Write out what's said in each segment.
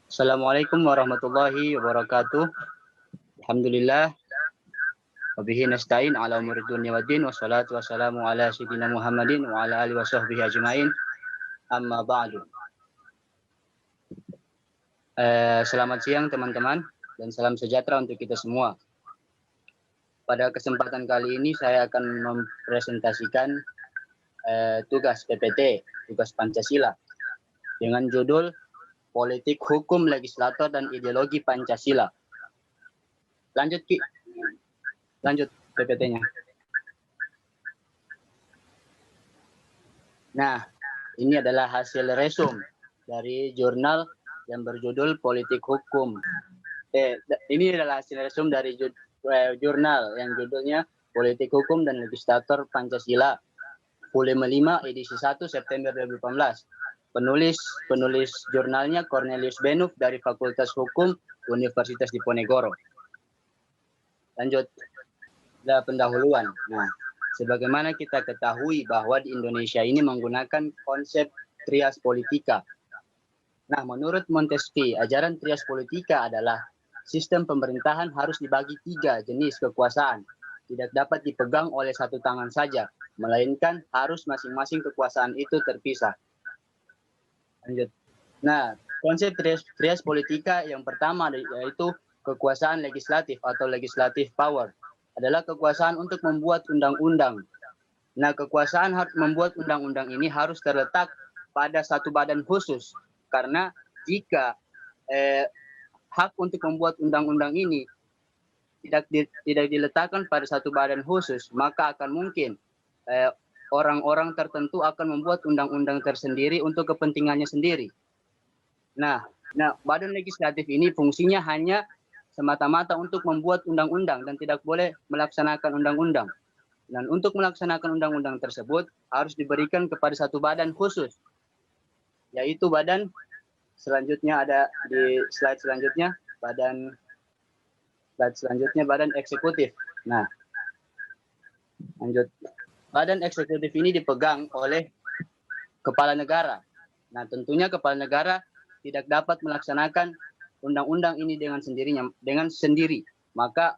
Assalamualaikum warahmatullahi wabarakatuh. Alhamdulillah. Wabihi nasta'in ala umuri dunya waddin. Wassalatu wassalamu ala sayyidina Muhammadin wa ala alihi wa sahbihi ajma'in. Amma ba'du. Selamat siang teman-teman dan salam sejahtera untuk kita semua. Pada kesempatan kali ini saya akan mempresentasikan tugas PPT, tugas Pancasila, dengan judul Politik Hukum Legislator dan Ideologi Pancasila. Lanjut Ki, lanjut PPT-nya. Nah, ini adalah hasil resum dari jurnal yang berjudul Politik Hukum. Ini adalah hasil resum dari jurnal yang judulnya Politik Hukum dan Legislator Pancasila, volume 5 edisi 1 September 2018. Penulis jurnalnya Cornelius Benuf dari Fakultas Hukum Universitas Diponegoro. Lanjut, ada pendahuluan. Nah, sebagaimana kita ketahui bahwa di Indonesia ini menggunakan konsep trias politika. Nah, menurut Montesquieu, ajaran trias politika adalah sistem pemerintahan harus dibagi 3 jenis kekuasaan. Tidak dapat dipegang oleh satu tangan saja, melainkan harus masing-masing kekuasaan itu terpisah. Lanjut. Nah, konsep trias politika yang pertama yaitu kekuasaan legislatif atau legislative power adalah kekuasaan untuk membuat undang-undang. Nah, kekuasaan membuat undang-undang ini harus terletak pada satu badan khusus, karena jika hak untuk membuat undang-undang ini tidak diletakkan pada satu badan khusus, maka akan mungkin orang-orang tertentu akan membuat undang-undang tersendiri untuk kepentingannya sendiri. Nah, badan legislatif ini fungsinya hanya semata-mata untuk membuat undang-undang dan tidak boleh melaksanakan undang-undang. Dan untuk melaksanakan undang-undang tersebut harus diberikan kepada satu badan khusus, yaitu badan selanjutnya ada di slide selanjutnya, badan eksekutif. Nah, lanjut. Badan eksekutif ini dipegang oleh kepala negara. Nah, tentunya kepala negara tidak dapat melaksanakan undang-undang ini dengan sendiri. Maka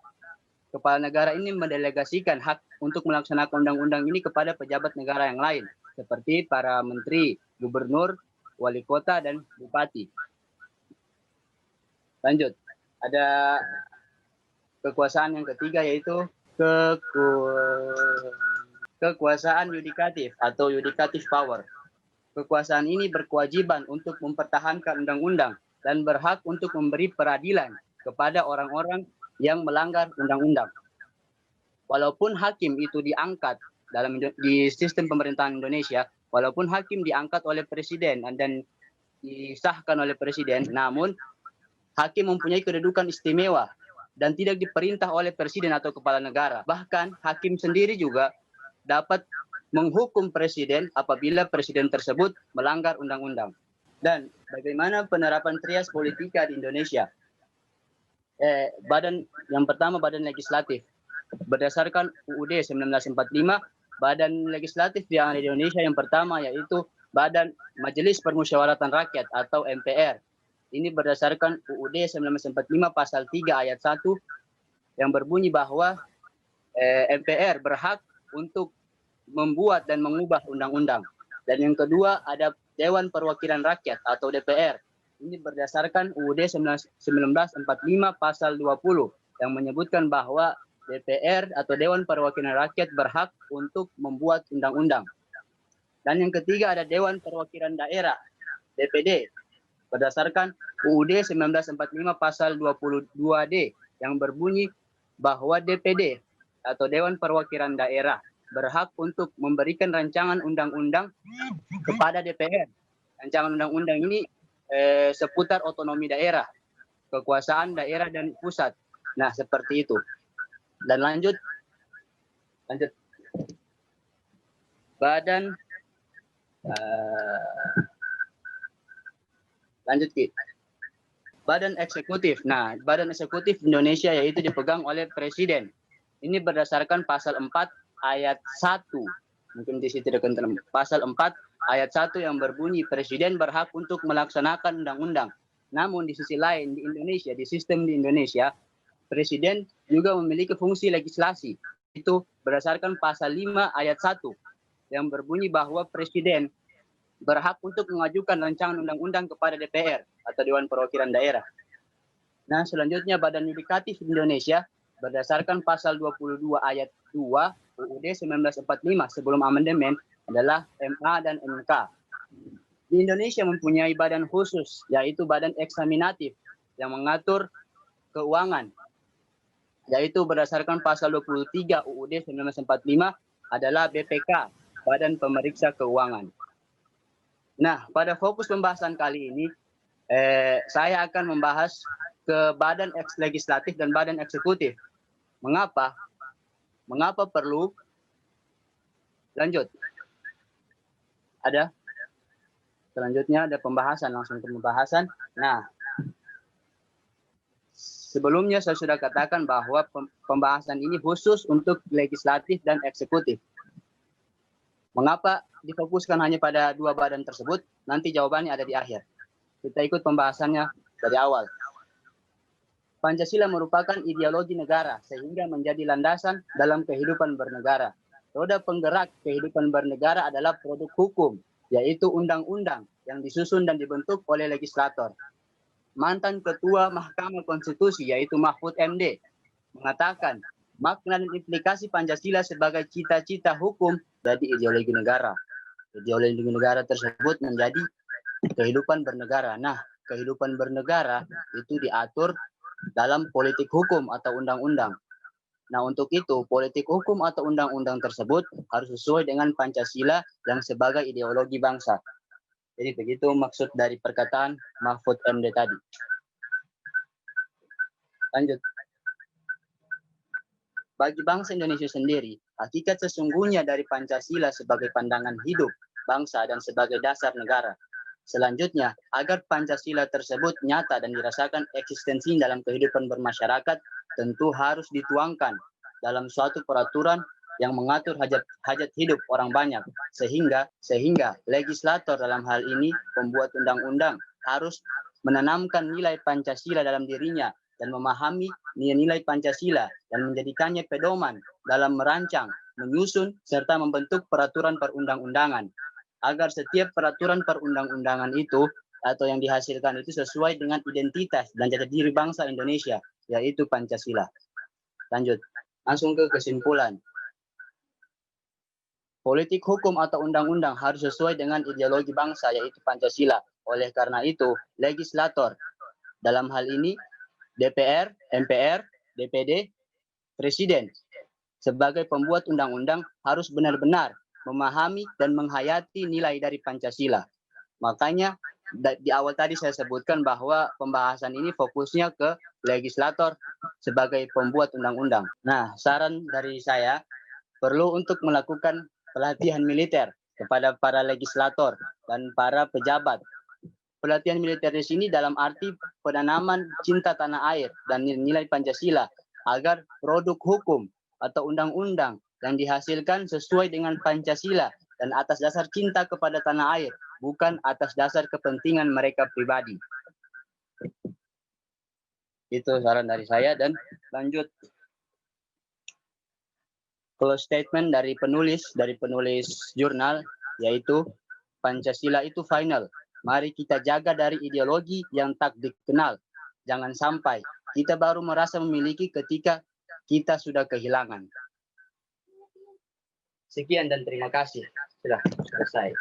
kepala negara ini mendelegasikan hak untuk melaksanakan undang-undang ini kepada pejabat negara yang lain, seperti para menteri, gubernur, wali kota, dan bupati. Lanjut. Ada kekuasaan yang ketiga yaitu kekuasaan yudikatif atau yudikatif power. Kekuasaan ini berkewajiban untuk mempertahankan undang-undang dan berhak untuk memberi peradilan kepada orang-orang yang melanggar undang-undang. Walaupun hakim itu diangkat di sistem pemerintahan Indonesia, walaupun hakim diangkat oleh presiden dan disahkan oleh presiden, namun hakim mempunyai kedudukan istimewa dan tidak diperintah oleh presiden atau kepala negara. Bahkan hakim sendiri juga dapat menghukum presiden apabila presiden tersebut melanggar undang-undang. Dan bagaimana penerapan trias politika di Indonesia? Yang pertama badan legislatif. Berdasarkan UUD 1945, badan legislatif yang ada di Indonesia yang pertama yaitu Badan Majelis Permusyawaratan Rakyat atau MPR. Ini berdasarkan UUD 1945 pasal 3 ayat 1 yang berbunyi bahwa MPR berhak untuk membuat dan mengubah undang-undang. Dan yang kedua ada Dewan Perwakilan Rakyat atau DPR. Ini berdasarkan UUD 1945 pasal 20 yang menyebutkan bahwa DPR atau Dewan Perwakilan Rakyat berhak untuk membuat undang-undang. Dan yang ketiga ada Dewan Perwakilan Daerah, DPD, berdasarkan UUD 1945 pasal 22D yang berbunyi bahwa DPD atau Dewan Perwakilan Daerah berhak untuk memberikan rancangan undang-undang kepada DPR. Rancangan undang-undang ini seputar otonomi daerah, kekuasaan daerah dan pusat. Nah, seperti itu. Dan lanjut. Lanjut Ki. Badan eksekutif. Nah, badan eksekutif Indonesia yaitu dipegang oleh presiden. Ini berdasarkan pasal 4 ayat 1. Mungkin di situ pasal 4 ayat 1 yang berbunyi presiden berhak untuk melaksanakan undang-undang Namun di sisi lain di Indonesia, di sistem di Indonesia, Presiden juga memiliki fungsi legislasi. Itu berdasarkan pasal 5 ayat 1 yang berbunyi bahwa Presiden berhak untuk mengajukan rancangan undang-undang kepada DPR atau Dewan Perwakilan Daerah. Nah, selanjutnya Badan Yudikatif Indonesia berdasarkan pasal 22 ayat 2 UUD 1945 sebelum amandemen adalah MA dan MK. Di Indonesia mempunyai badan khusus, yaitu Badan Eksaminatif yang mengatur keuangan, yaitu berdasarkan pasal 23 UUD 1945 adalah BPK, Badan Pemeriksa Keuangan. Nah, pada fokus pembahasan kali ini, saya akan membahas ke Badan Legislatif dan Badan Eksekutif. Mengapa? Mengapa perlu? Lanjut. Ada? Selanjutnya ada pembahasan, langsung ke pembahasan. Nah, sebelumnya saya sudah katakan bahwa pembahasan ini khusus untuk legislatif dan eksekutif. Mengapa difokuskan hanya pada dua badan tersebut? Nanti jawabannya ada di akhir. Kita ikut pembahasannya dari awal. Pancasila merupakan ideologi negara sehingga menjadi landasan dalam kehidupan bernegara. Roda penggerak kehidupan bernegara adalah produk hukum, yaitu undang-undang yang disusun dan dibentuk oleh legislator. Mantan Ketua Mahkamah Konstitusi yaitu Mahfud MD mengatakan makna dan implikasi Pancasila sebagai cita-cita hukum jadi ideologi negara. Ideologi negara tersebut menjadi kehidupan bernegara. Nah, kehidupan bernegara itu diatur dalam politik hukum atau undang-undang. Nah, untuk itu politik hukum atau undang-undang tersebut harus sesuai dengan Pancasila yang sebagai ideologi bangsa. Jadi begitu maksud dari perkataan Mahfud MD tadi. Lanjut. Bagi bangsa Indonesia sendiri, hakikat sesungguhnya dari Pancasila sebagai pandangan hidup bangsa dan sebagai dasar negara. Selanjutnya, agar Pancasila tersebut nyata dan dirasakan eksistensi dalam kehidupan bermasyarakat, tentu harus dituangkan dalam suatu peraturan yang mengatur hajat hidup orang banyak, sehingga legislator dalam hal ini pembuat undang-undang harus menanamkan nilai Pancasila dalam dirinya dan memahami nilai Pancasila dan menjadikannya pedoman dalam merancang, menyusun, serta membentuk peraturan perundang-undangan agar setiap peraturan perundang-undangan itu atau yang dihasilkan itu sesuai dengan identitas dan jati diri bangsa Indonesia, yaitu Pancasila. Lanjut, langsung ke kesimpulan. Politik hukum atau undang-undang harus sesuai dengan ideologi bangsa, yaitu Pancasila. Oleh karena itu, legislator, dalam hal ini DPR, MPR, DPD, Presiden, sebagai pembuat undang-undang harus benar-benar memahami dan menghayati nilai dari Pancasila. Makanya di awal tadi saya sebutkan bahwa pembahasan ini fokusnya ke legislator sebagai pembuat undang-undang. Nah, saran dari saya perlu untuk melakukan pelatihan militer kepada para legislator dan para pejabat. Pelatihan militer di sini dalam arti penanaman cinta tanah air dan nilai Pancasila agar produk hukum atau undang-undang yang dihasilkan sesuai dengan Pancasila dan atas dasar cinta kepada tanah air, bukan atas dasar kepentingan mereka pribadi. Itu saran dari saya. Dan lanjut close statement dari penulis jurnal, yaitu Pancasila itu final. Mari kita jaga dari ideologi yang tak dikenal. Jangan sampai kita baru merasa memiliki ketika kita sudah kehilangan. Sekian dan terima kasih. Sudah selesai.